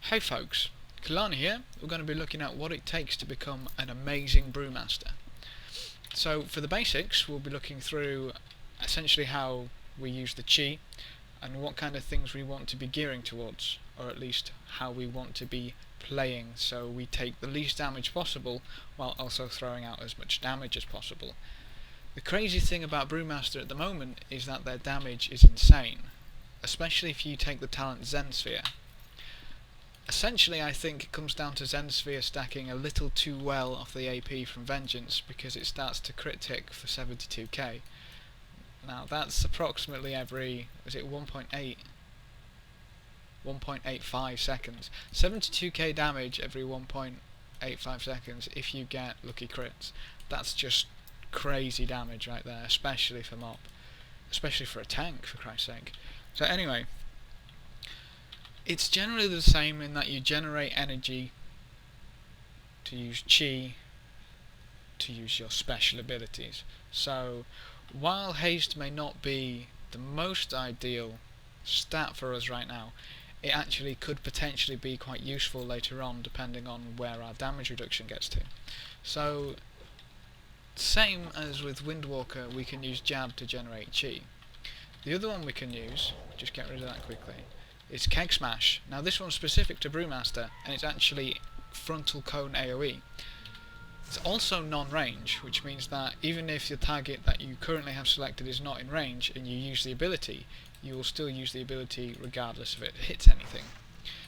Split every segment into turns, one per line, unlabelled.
Hey folks, Kelani here. We're going to be looking at what it takes to become an amazing brewmaster. So for the basics, we'll be looking through essentially how we use the chi and what kind of things we want to be gearing towards, or at least how we want to be playing so we take the least damage possible while also throwing out as much damage as possible. The crazy thing about Brewmaster at the moment is that their damage is insane, especially if you take the talent Zen Sphere. Essentially, I think it comes down to Zen Sphere stacking a little too well off the AP from Vengeance because it starts to crit tick for 72k. Now that's approximately every, is it 1.85 seconds. 72k damage every 1.85 seconds if you get lucky crits. That's just crazy damage right there, especially for mob. Especially for a tank, for Christ's sake. So anyway, it's generally the same in that you generate energy to use chi to use your special abilities. So while haste may not be the most ideal stat for us right now, it actually could potentially be quite useful later on depending on where our damage reduction gets to. So same as with Windwalker, we can use jab to generate chi. The other one we can use, just get rid of that quickly, is Keg Smash. Now this one's specific to Brewmaster, and it's actually frontal cone AoE. It's also non-range, which means that even if the target that you currently have selected is not in range and you use the ability, you will still use the ability regardless if it hits anything.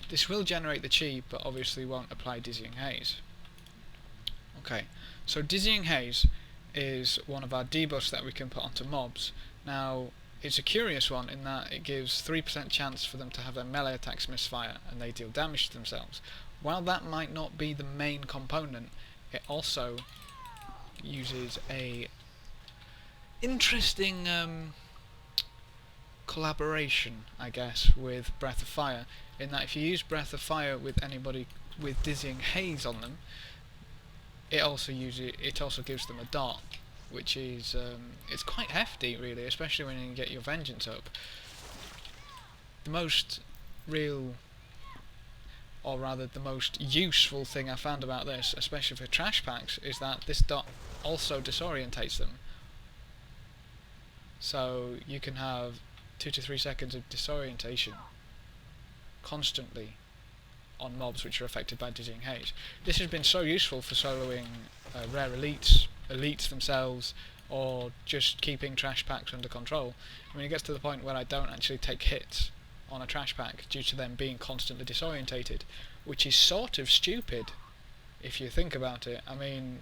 This will generate the chi, but obviously won't apply Dizzying Haze. Okay, so Dizzying Haze is one of our debuffs that we can put onto mobs. Now, it's a curious one in that it gives 3% chance for them to have their melee attacks misfire and they deal damage to themselves. While that might not be the main component, it also uses a interesting collaboration, I guess, with Breath of Fire, in that if you use Breath of Fire with anybody with Dizzying Haze on them, it also gives them a dot, which is it's quite hefty really, especially when you can get your Vengeance up. The most real, or rather the most useful thing I found about this, especially for trash packs, is that this dot also disorientates them. So you can have 2 to 3 seconds of disorientation constantly on mobs which are affected by Dizzying Haze. This has been so useful for soloing rare elites themselves, or just keeping trash packs under control. I mean, it gets to the point where I don't actually take hits on a trash pack due to them being constantly disorientated, which is sort of stupid if you think about it. I mean,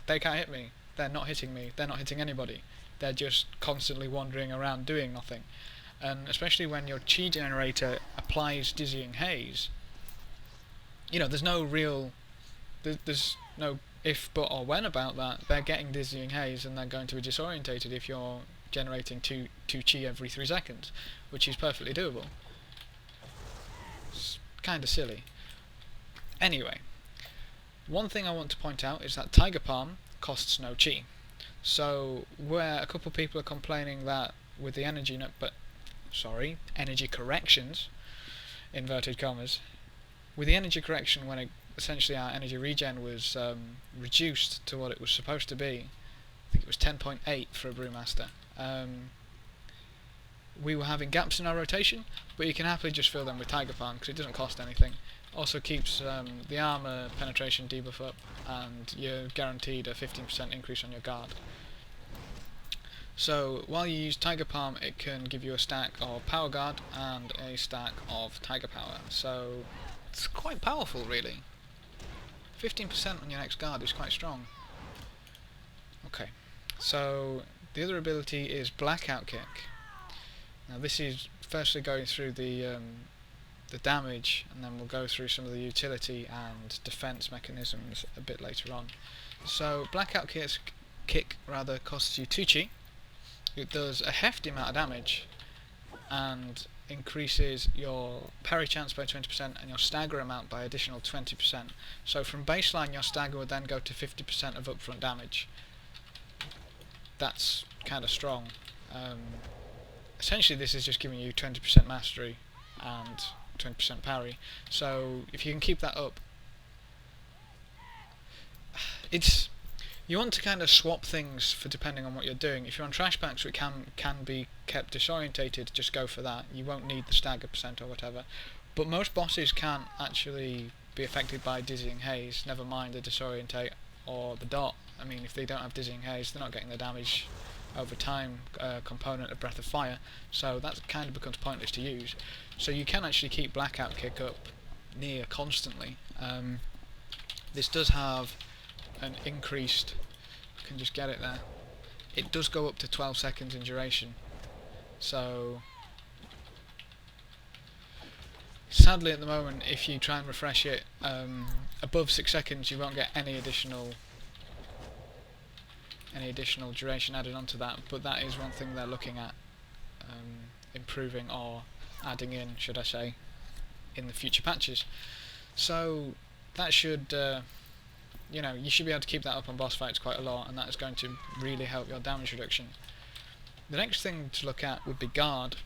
they can't hit me, they're not hitting me, they're not hitting anybody, they're just constantly wandering around doing nothing. And especially when your chi generator applies Dizzying Haze, you know, there's no if, but, or when about that. They're getting Dizzying Haze and they're going to be disorientated if you're generating two chi every 3 seconds, which is perfectly doable. It's kind of silly. Anyway, one thing I want to point out is that Tiger Palm costs no chi. So where a couple people are complaining that with the energy corrections, inverted commas, with the energy correction when essentially our energy regen was reduced to what it was supposed to be, I think it was 10.8 for a Brewmaster, we were having gaps in our rotation, but you can happily just fill them with Tiger Palm because it doesn't cost anything. Also keeps the armor penetration debuff up, and you're guaranteed a 15% increase on your guard. So while you use Tiger Palm, it can give you a stack of Power Guard and a stack of Tiger Power, so it's quite powerful really. 15% on your next guard is quite strong. Okay, so the other ability is Blackout Kick. Now this is firstly going through the damage, and then we'll go through some of the utility and defense mechanisms a bit later on. So Blackout Kick costs you 2 chi. It does a hefty amount of damage and increases your parry chance by 20% and your stagger amount by additional 20%. So from baseline your stagger would then go to 50% of upfront damage. That's kind of strong. Essentially this is just giving you 20% mastery and 20% parry. So if you can keep that up, you want to kind of swap things for depending on what you're doing. If you're on trash packs, which can be kept disorientated, just go for that. You won't need the stagger percent or whatever. But most bosses can actually be affected by dizzying haze, never mind the disorientate or the dot. I mean, if they don't have dizzying haze, they're not getting the damage over time component of Breath of Fire, so that kind of becomes pointless to use. So you can actually keep Blackout Kick up near constantly. This does have an increased, I can just get it there, it does go up to 12 seconds in duration, so sadly at the moment if you try and refresh it above 6 seconds you won't get any additional duration added onto that, but that is one thing they're looking at improving or adding in, should I say, in the future patches. So that should you should be able to keep that up on boss fights quite a lot, and that is going to really help your damage reduction. The next thing to look at would be guard.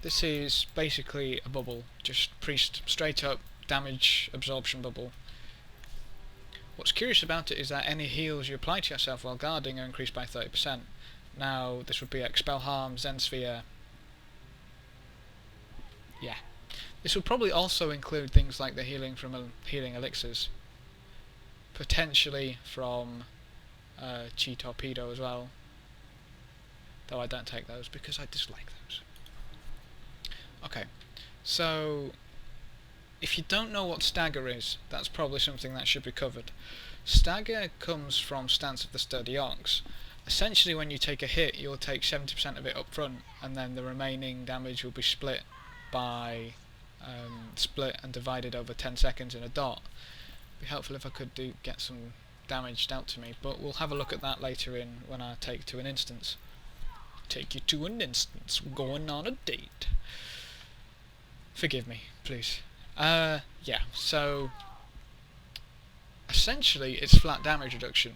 This is basically a bubble, just straight up damage absorption bubble. What's curious about it is that any heals you apply to yourself while guarding are increased by 30%. Now this would be Expel Harm, Zen Sphere. Yeah. This would probably also include things like the healing from healing elixirs. Potentially from Chi Torpedo as well, though I don't take those because I dislike those. Okay, so if you don't know what stagger is, that's probably something that should be covered. Stagger comes from Stance of the Sturdy Ox. Essentially when you take a hit you'll take 70% of it up front, and then the remaining damage will be split and divided over 10 seconds in a dot. Be helpful if I could get some damage dealt to me, but we'll have a look at that later when I take to an instance. Take you to an instance, going on a date. Forgive me, please. Yeah, so essentially it's flat damage reduction,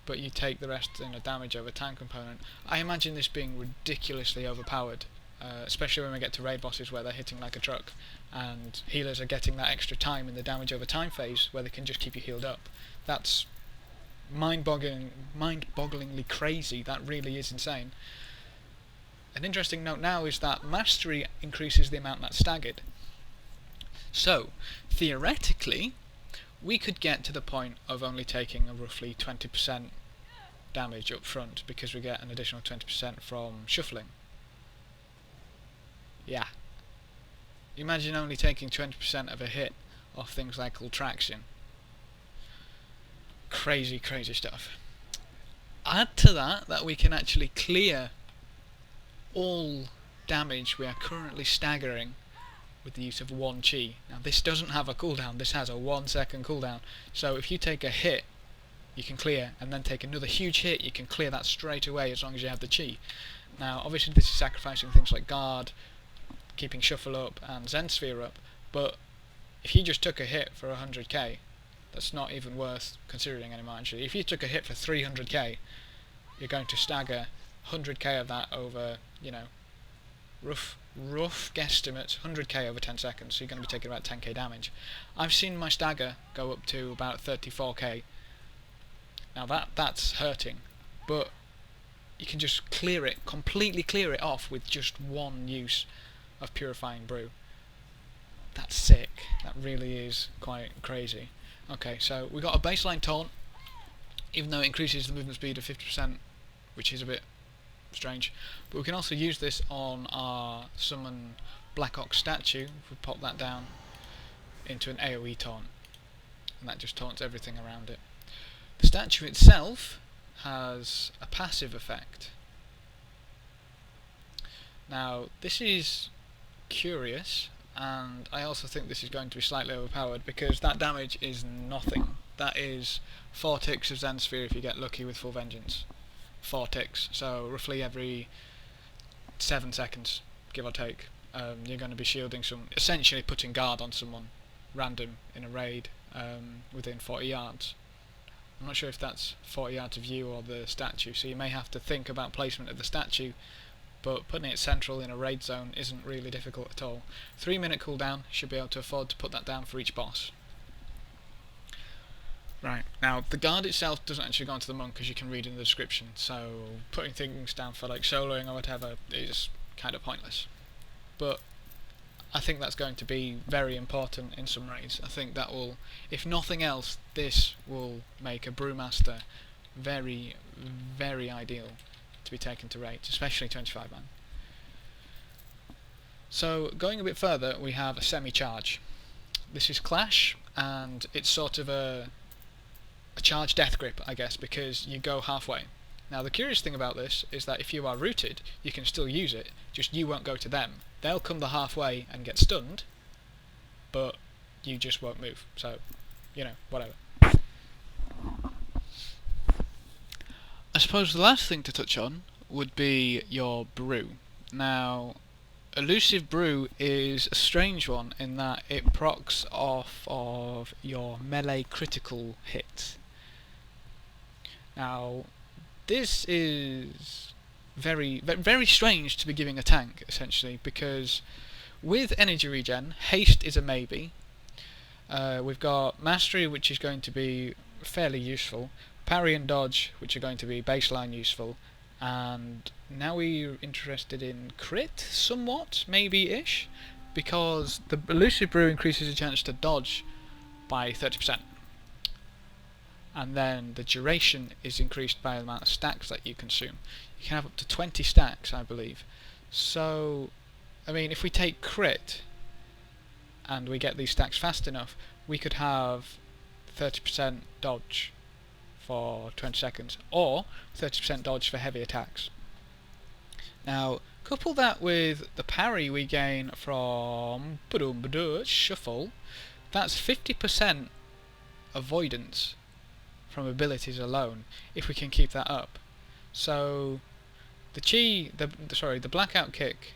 but you take the rest in a damage over time component. I imagine this being ridiculously overpowered, especially when we get to raid bosses where they're hitting like a truck, and healers are getting that extra time in the damage over time phase where they can just keep you healed up. That's mind-bogglingly crazy. That really is insane. An interesting note now is that mastery increases the amount that's staggered. So theoretically we could get to the point of only taking a roughly 20% damage up front because we get an additional 20% from shuffling. Yeah. Imagine only taking 20% of a hit off things like Ultraction. Crazy, crazy stuff. Add to that we can actually clear all damage we are currently staggering with the use of 1 chi. Now this doesn't have a cooldown, this has a 1 second cooldown. So if you take a hit, you can clear, and then take another huge hit, you can clear that straight away as long as you have the chi. Now obviously this is sacrificing things like guard, keeping shuffle up and Zen Sphere up, but if you just took a hit for 100k, that's not even worth considering anymore actually. If you took a hit for 300k, you're going to stagger 100k of that over, rough guesstimate, 100k over 10 seconds, so you're going to be taking about 10k damage. I've seen my stagger go up to about 34k. Now that's hurting, but you can just completely clear it off with just one use of Purifying Brew. That's sick. That really is quite crazy. Okay, so we got a baseline taunt, even though it increases the movement speed of 50%, which is a bit strange. But we can also use this on our summon Black Ox statue. If we pop that down into an AoE taunt, and that just taunts everything around it. The statue itself has a passive effect. Now this is curious, and I also think this is going to be slightly overpowered because that damage is nothing. That is 4 ticks of Zen Sphere if you get lucky with Full Vengeance. 4 ticks, so roughly every 7 seconds, give or take, you're going to be shielding essentially putting guard on someone random in a raid within 40 yards. I'm not sure if that's 40 yards of you or the statue, so you may have to think about placement of the statue but putting it central in a raid zone isn't really difficult at all. 3-minute cooldown, should be able to afford to put that down for each boss. Right, now the guard itself doesn't actually go onto the monk, as you can read in the description, so putting things down for like soloing or whatever is kind of pointless. But I think that's going to be very important in some raids. I think that will, if nothing else, this will make a Brewmaster very, very ideal to be taken to raids, especially 25 man. So going a bit further, we have a semi-charge. This is Clash, and it's sort of a charge death grip, I guess, because you go halfway. Now the curious thing about this is that if you are rooted, you can still use it, just you won't go to them. They'll come the halfway and get stunned, but you just won't move, so, you know, whatever. I suppose the last thing to touch on would be your brew. Now, Elusive Brew is a strange one in that it procs off of your melee critical hit. Now, this is very, very strange to be giving a tank, essentially, because with energy regen, haste is a maybe. We've got mastery, which is going to be fairly useful, parry and dodge, which are going to be baseline useful, and now we're interested in crit, somewhat, maybe-ish, because the Elusive Brew increases your chance to dodge by 30%. And then the duration is increased by the amount of stacks that you consume. You can have up to 20 stacks, I believe. So, I mean, if we take crit, and we get these stacks fast enough, we could have 30% dodge for 20 seconds, or 30% dodge for heavy attacks. Now, couple that with the parry we gain from shuffle, that's 50% avoidance from abilities alone, if we can keep that up. So the Blackout Kick,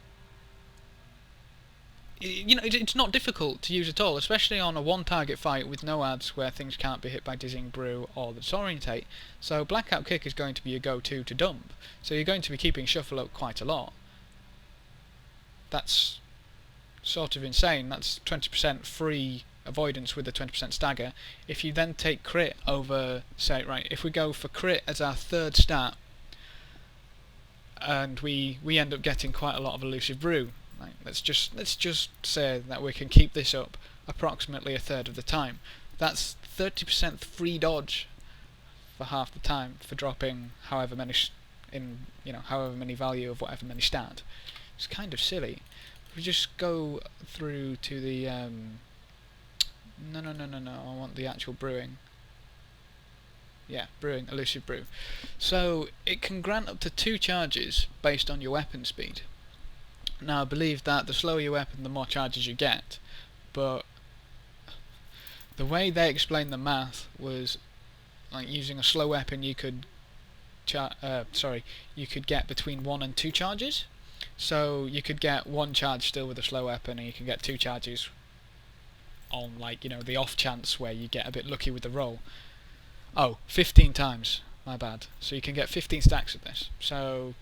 you know, it's not difficult to use at all, especially on a one-target fight with no ads where things can't be hit by Dizzying Brew or the Disorientate. So Blackout Kick is going to be your go-to to dump. So you're going to be keeping Shuffle up quite a lot. That's sort of insane. That's 20% free avoidance with the 20% stagger. If you then take crit over, say, right, if we go for crit as our third stat, and we end up getting quite a lot of Elusive Brew. Right, let's just say that we can keep this up approximately a third of the time. That's 30% free dodge for half the time for dropping however many however many value of whatever many stat. It's kind of silly. If we just go through to the no, I want the actual brewing. Yeah, brewing, Elusive Brew. So it can grant up to 2 charges based on your weapon speed. Now I believe that the slower your weapon, the more charges you get, but the way they explained the math was like using a slow weapon you could you could get between 1 and 2 charges. So you could get 1 charge still with a slow weapon, and you can get 2 charges on, like, you know, the off chance where you get a bit lucky with the roll. Oh, 15 times, my bad. So you can get 15 stacks of this. So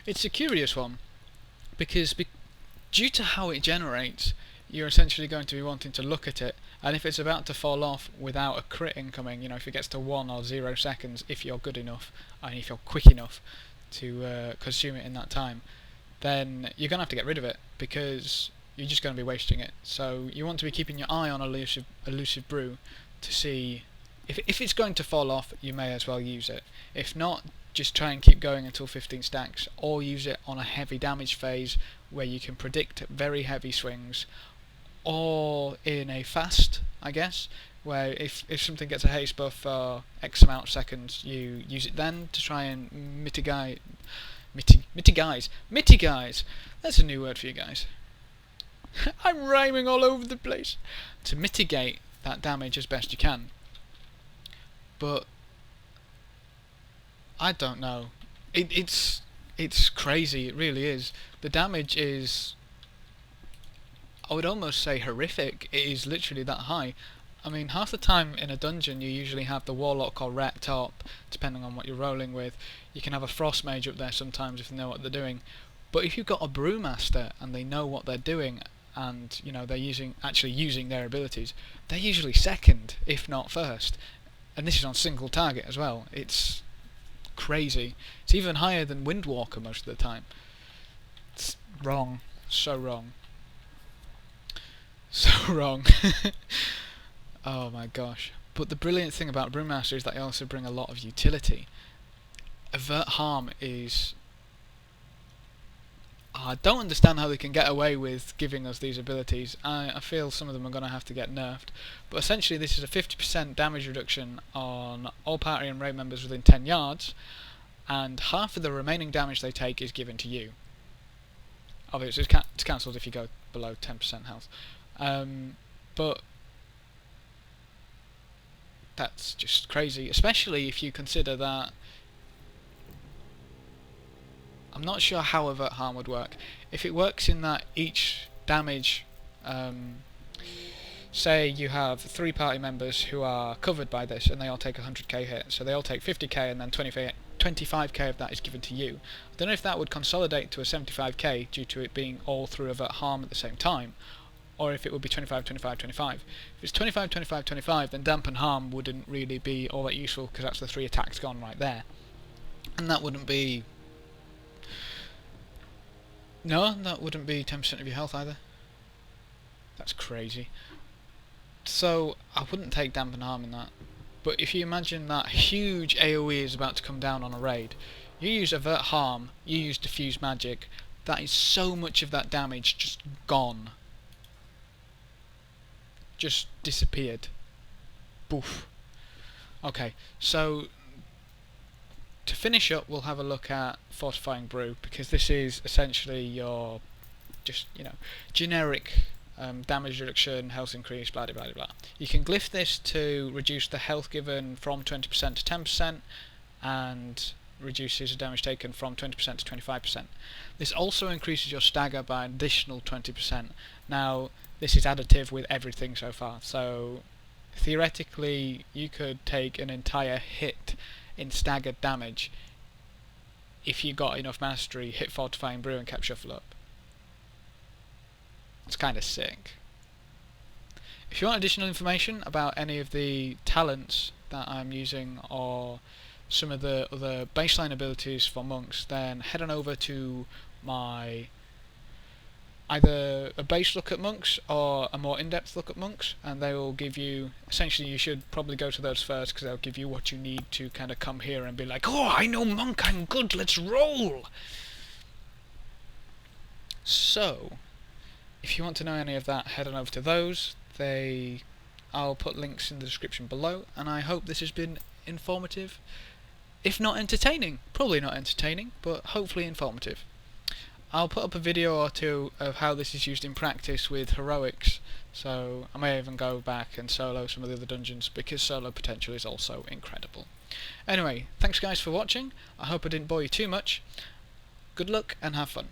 it's a curious one, because due to how it generates, you're essentially going to be wanting to look at it, and if it's about to fall off without a crit incoming, you know, if it gets to 1 or 0 seconds, if you're good enough, and if you're quick enough to consume it in that time, then you're going to have to get rid of it, because you're just going to be wasting it. So you want to be keeping your eye on Elusive Brew to see if it's going to fall off, you may as well use it. If not, just try and keep going until 15 stacks, or use it on a heavy damage phase where you can predict very heavy swings, or in a fast, I guess, where if something gets a haste buff for X amount of seconds, you use it then to try and mitigate. That's a new word for you guys. I'm rhyming all over the place. To mitigate that damage as best you can. But I don't know. It's crazy. It really is. The damage is, I would almost say, horrific. It is literally that high. I mean, half the time in a dungeon you usually have the warlock or ret top, depending on what you're rolling with. You can have a frost mage up there sometimes if they know what they're doing. But if you've got a brewmaster and they know what they're doing, and you know they're actually using their abilities, they're usually second, if not first. And this is on single target as well. It's crazy. It's even higher than Windwalker most of the time. It's wrong. So wrong. So wrong. Oh my gosh. But the brilliant thing about Brewmaster is that they also bring a lot of utility. Avert harm is... I don't understand how they can get away with giving us these abilities. I feel some of them are going to have to get nerfed. But essentially this is a 50% damage reduction on all party and raid members within 10 yards, and half of the remaining damage they take is given to you. Obviously it's cancelled if you go below 10% health. But that's just crazy, especially if you consider that... I'm not sure how avert harm would work. If it works in that each damage, say you have 3 party members who are covered by this and they all take a 100k hit, so they all take 50k and then 25k of that is given to you. I don't know if that would consolidate to a 75k due to it being all through avert harm at the same time, or if it would be 25, 25, 25. If it's 25, 25, 25, then dampen harm wouldn't really be all that useful because that's the 3 attacks gone right there. And that wouldn't be... No, that wouldn't be 10% of your health either. That's crazy. So, I wouldn't take dampen harm in that. But if you imagine that huge AoE is about to come down on a raid, you use avert harm, you use diffuse magic, that is so much of that damage just gone. Just disappeared. Boof. Okay, so to finish up, we'll have a look at Fortifying Brew, because this is essentially your just, you know, generic damage reduction, health increase, blah blah blah. You can glyph this to reduce the health given from 20% to 10%, and reduces the damage taken from 20% to 25%. This also increases your stagger by an additional 20%. Now, this is additive with everything so far, so theoretically you could take an entire hit in staggered damage if you got enough mastery, hit Fortifying Brew and kept Shuffle up. It's kind of sick. If you want additional information about any of the talents that I'm using or some of the other baseline abilities for monks, then head on over to my either a base look at monks or a more in-depth look at monks, and they will give you, essentially you should probably go to those first because they'll give you what you need to kind of come here and be like, oh, I know monk, I'm good, let's roll! So, if you want to know any of that, head on over to those. I'll put links in the description below, and I hope this has been informative, if not entertaining. Probably not entertaining, but hopefully informative. I'll put up a video or two of how this is used in practice with heroics, so I may even go back and solo some of the other dungeons, because solo potential is also incredible. Anyway, thanks guys for watching. I hope I didn't bore you too much. Good luck and have fun.